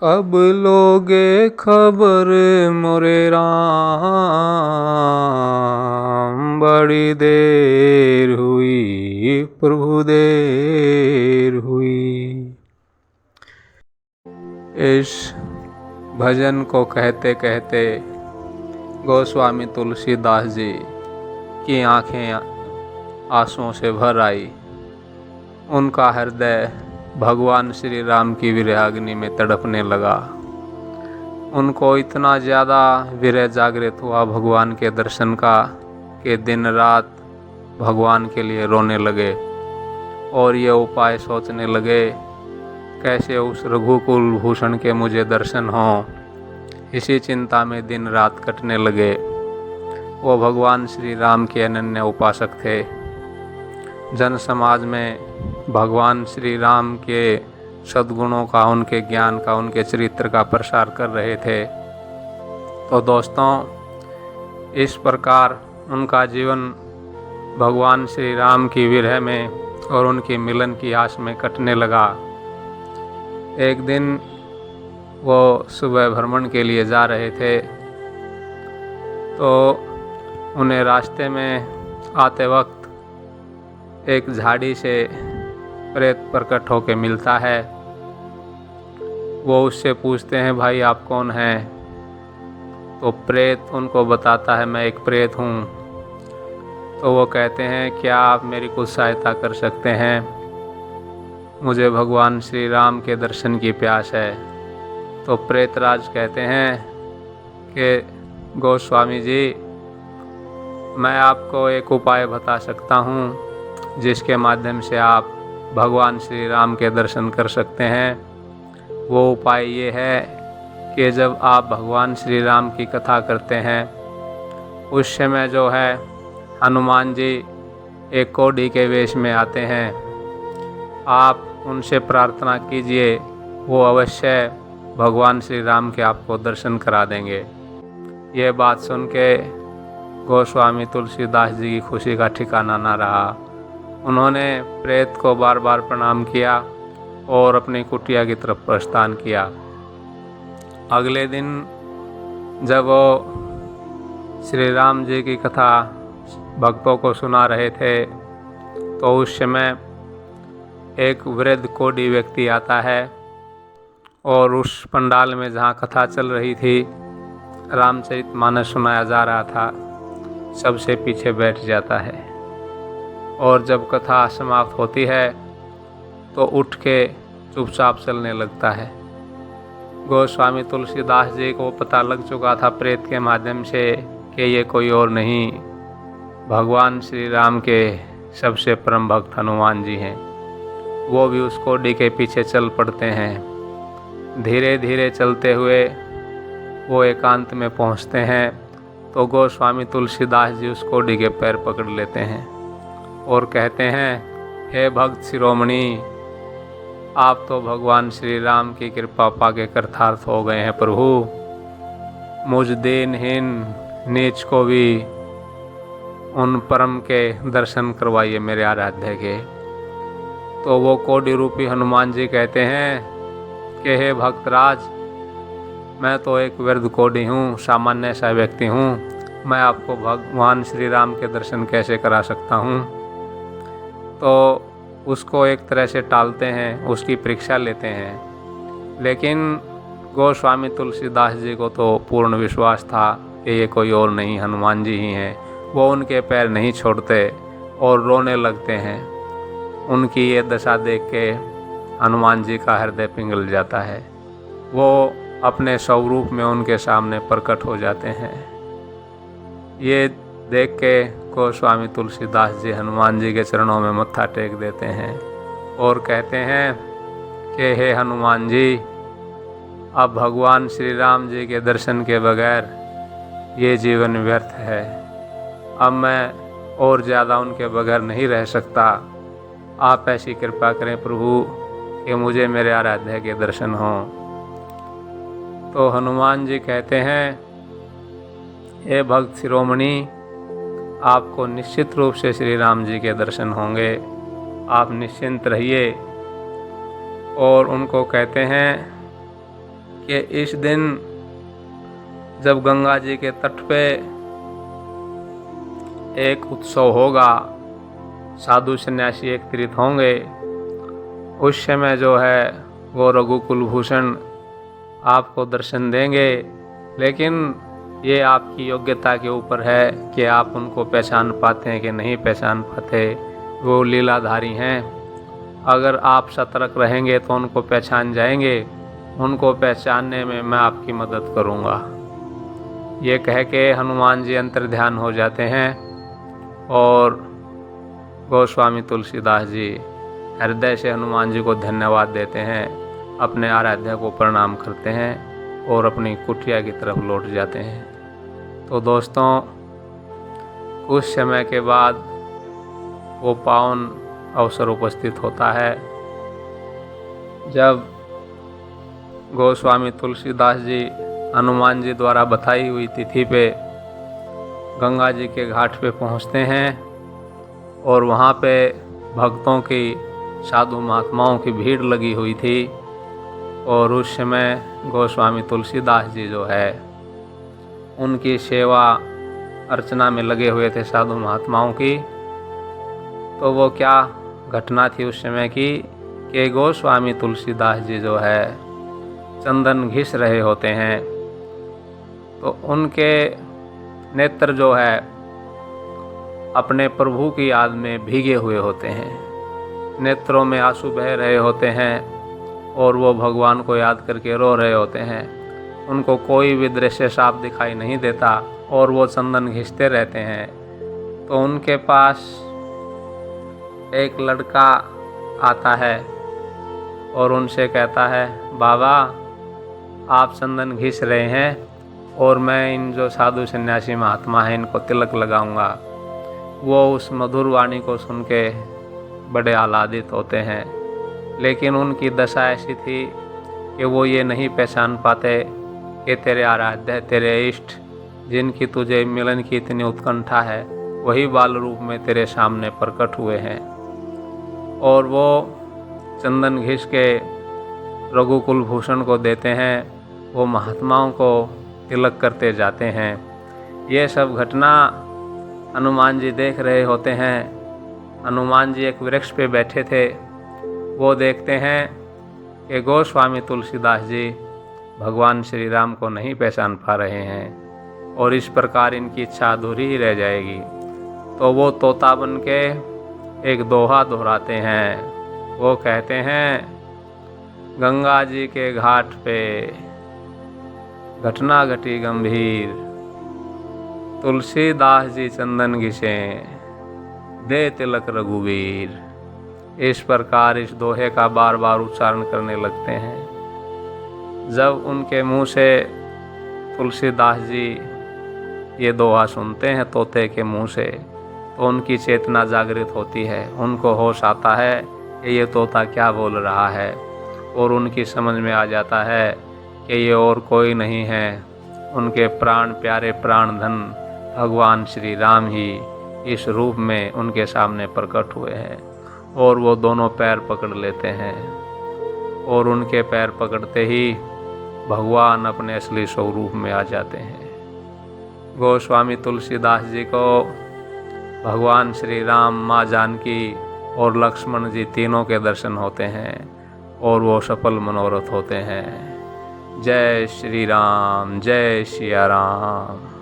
कब लोगे खबर मोरे राम, बड़ी देर हुई प्रभु देर हुई। इस भजन को कहते कहते गोस्वामी तुलसीदास जी की आंखें आंसुओं से भर आई। उनका हृदय भगवान श्री राम की विरहाग्नि में तड़पने लगा। उनको इतना ज़्यादा विरह जागृत हुआ भगवान के दर्शन का कि दिन रात भगवान के लिए रोने लगे और ये उपाय सोचने लगे कैसे उस रघुकुल भूषण के मुझे दर्शन हों। इसी चिंता में दिन रात कटने लगे। वो भगवान श्री राम के अनन्य उपासक थे। जन समाज में भगवान श्री राम के सद्गुणों का, उनके ज्ञान का, उनके चरित्र का प्रसार कर रहे थे। तो दोस्तों, इस प्रकार उनका जीवन भगवान श्री राम की विरह में और उनके मिलन की आस में कटने लगा। एक दिन वो सुबह भ्रमण के लिए जा रहे थे तो उन्हें रास्ते में आते वक्त एक झाड़ी से प्रेत प्रकट होकर मिलता है। वो उससे पूछते हैं, भाई आप कौन हैं? तो प्रेत उनको बताता है, मैं एक प्रेत हूँ। तो वो कहते हैं, क्या आप मेरी कुछ सहायता कर सकते हैं? मुझे भगवान श्री राम के दर्शन की प्यास है। तो प्रेतराज कहते हैं कि गोस्वामी जी, मैं आपको एक उपाय बता सकता हूँ जिसके माध्यम से आप भगवान श्री राम के दर्शन कर सकते हैं। वो उपाय ये है कि जब आप भगवान श्री राम की कथा करते हैं उस समय जो है हनुमान जी एक कोढ़ी के वेश में आते हैं। आप उनसे प्रार्थना कीजिए, वो अवश्य भगवान श्री राम के आपको दर्शन करा देंगे। ये बात सुन के गोस्वामी तुलसीदास जी की खुशी का ठिकाना ना रहा। उन्होंने प्रेत को बार बार प्रणाम किया और अपनी कुटिया की तरफ प्रस्थान किया। अगले दिन जब वो श्री राम जी की कथा भक्तों को सुना रहे थे तो उस समय एक वृद्ध कोढ़ी व्यक्ति आता है और उस पंडाल में जहाँ कथा चल रही थी, रामचरितमानस सुनाया जा रहा था, सबसे पीछे बैठ जाता है। और जब कथा समाप्त होती है तो उठ के चुपचाप चलने लगता है। गोस्वामी तुलसीदास जी को पता लग चुका था प्रेत के माध्यम से कि ये कोई और नहीं, भगवान श्री राम के सबसे परम भक्त हनुमान जी हैं। वो भी उस कोढ़ी के पीछे चल पड़ते हैं। धीरे धीरे चलते हुए वो एकांत में पहुंचते हैं तो गोस्वामी तुलसीदास जी उस कोढ़ी के पैर पकड़ लेते हैं और कहते हैं, हे भक्त शिरोमणि, आप तो भगवान श्री राम की कृपा पाके कृतार्थ हो गए हैं प्रभु। मुझ दीनहीन नीच को भी उन परम के दर्शन करवाइए मेरे आराध्य के। तो वो कोढ़ी रूपी हनुमान जी कहते हैं कि हे भक्तराज, मैं तो एक वृद्ध कोढ़ी हूँ, सामान्य सा व्यक्ति हूँ, मैं आपको भगवान श्री राम के दर्शन कैसे करा सकता हूँ। तो उसको एक तरह से टालते हैं, उसकी परीक्षा लेते हैं। लेकिन गोस्वामी तुलसीदास जी को तो पूर्ण विश्वास था कि ये कोई और नहीं, हनुमान जी ही हैं। वो उनके पैर नहीं छोड़ते और रोने लगते हैं। उनकी ये दशा देख के हनुमान जी का हृदय पिघल जाता है। वो अपने स्वरूप में उनके सामने प्रकट हो जाते हैं। ये देख के गोस्वामी तुलसीदास जी हनुमान जी के चरणों में मत्था टेक देते हैं और कहते हैं कि हे हनुमान जी, अब भगवान श्री राम जी के दर्शन के बगैर ये जीवन व्यर्थ है। अब मैं और ज़्यादा उनके बगैर नहीं रह सकता। आप ऐसी कृपा करें प्रभु कि मुझे मेरे आराध्य के दर्शन हों। तो हनुमान जी कहते हैं, हे भक्त शिरोमणि, आपको निश्चित रूप से श्री राम जी के दर्शन होंगे, आप निश्चिंत रहिए। और उनको कहते हैं कि इस दिन जब गंगा जी के तट पे एक उत्सव होगा, साधु सन्यासी एकत्रित होंगे, उस समय जो है वो रघुकुल भूषण आपको दर्शन देंगे। लेकिन ये आपकी योग्यता के ऊपर है कि आप उनको पहचान पाते हैं कि नहीं पहचान पाते। वो लीलाधारी हैं, अगर आप सतर्क रहेंगे तो उनको पहचान जाएंगे। उनको पहचानने में मैं आपकी मदद करूँगा। ये कह के हनुमान जी अंतर्ध्यान हो जाते हैं और गोस्वामी तुलसीदास जी हृदय से हनुमान जी को धन्यवाद देते हैं, अपने आराध्य को प्रणाम करते हैं और अपनी कुटिया की तरफ लौट जाते हैं। तो दोस्तों, कुछ समय के बाद वो पावन अवसर उपस्थित होता है जब गोस्वामी तुलसीदास जी हनुमान जी द्वारा बताई हुई तिथि पे गंगा जी के घाट पे पहुंचते हैं और वहाँ पे भक्तों की, साधु महात्माओं की भीड़ लगी हुई थी। और उस समय गोस्वामी तुलसीदास जी जो है उनकी सेवा अर्चना में लगे हुए थे साधु महात्माओं की। तो वो क्या घटना थी उस समय की कि गोस्वामी तुलसीदास जी जो है चंदन घिस रहे होते हैं, तो उनके नेत्र जो है अपने प्रभु की याद में भीगे हुए होते हैं, नेत्रों में आंसू बह रहे होते हैं और वो भगवान को याद करके रो रहे होते हैं। उनको कोई भी दृश्य साफ दिखाई नहीं देता और वो चंदन घिसते रहते हैं। तो उनके पास एक लड़का आता है और उनसे कहता है, बाबा आप चंदन घिस रहे हैं और मैं इन जो साधु सन्यासी महात्मा हैं इनको तिलक लगाऊंगा। वो उस मधुर वाणी को सुन के बड़े आह्लादित होते हैं, लेकिन उनकी दशा ऐसी थी कि वो ये नहीं पहचान पाते कि तेरे आराध्य, तेरे इष्ट, जिनकी तुझे मिलन की इतनी उत्कंठा है, वही बाल रूप में तेरे सामने प्रकट हुए हैं। और वो चंदन घिस के रघुकुल भूषण को देते हैं, वो महात्माओं को तिलक करते जाते हैं। ये सब घटना हनुमान जी देख रहे होते हैं। हनुमान जी एक वृक्ष पे बैठे थे। वो देखते हैं कि गोस्वामी तुलसीदास जी भगवान श्री राम को नहीं पहचान पा रहे हैं और इस प्रकार इनकी इच्छा अधूरी ही रह जाएगी। तो वो तोता बन के एक दोहा दोहराते हैं। वो कहते हैं, गंगा जी के घाट पे घटना घटी गंभीर, तुलसीदास जी चंदन घिसे, दे तिलक रघुवीर। इस प्रकार इस दोहे का बार बार उच्चारण करने लगते हैं। जब उनके मुंह से तुलसीदास जी ये दोहा सुनते हैं तोते के मुंह से, तो उनकी चेतना जागृत होती है। उनको होश आता है कि ये तोता क्या बोल रहा है और उनकी समझ में आ जाता है कि ये और कोई नहीं है, उनके प्राण प्यारे प्राण धन भगवान श्री राम ही इस रूप में उनके सामने प्रकट हुए हैं। और वो दोनों पैर पकड़ लेते हैं और उनके पैर पकड़ते ही भगवान अपने असली स्वरूप में आ जाते हैं। गोस्वामी तुलसीदास जी को भगवान श्री राम, माँ जानकी और लक्ष्मण जी तीनों के दर्शन होते हैं और वो सफल मनोरथ होते हैं। जय श्री राम, जय सिया राम।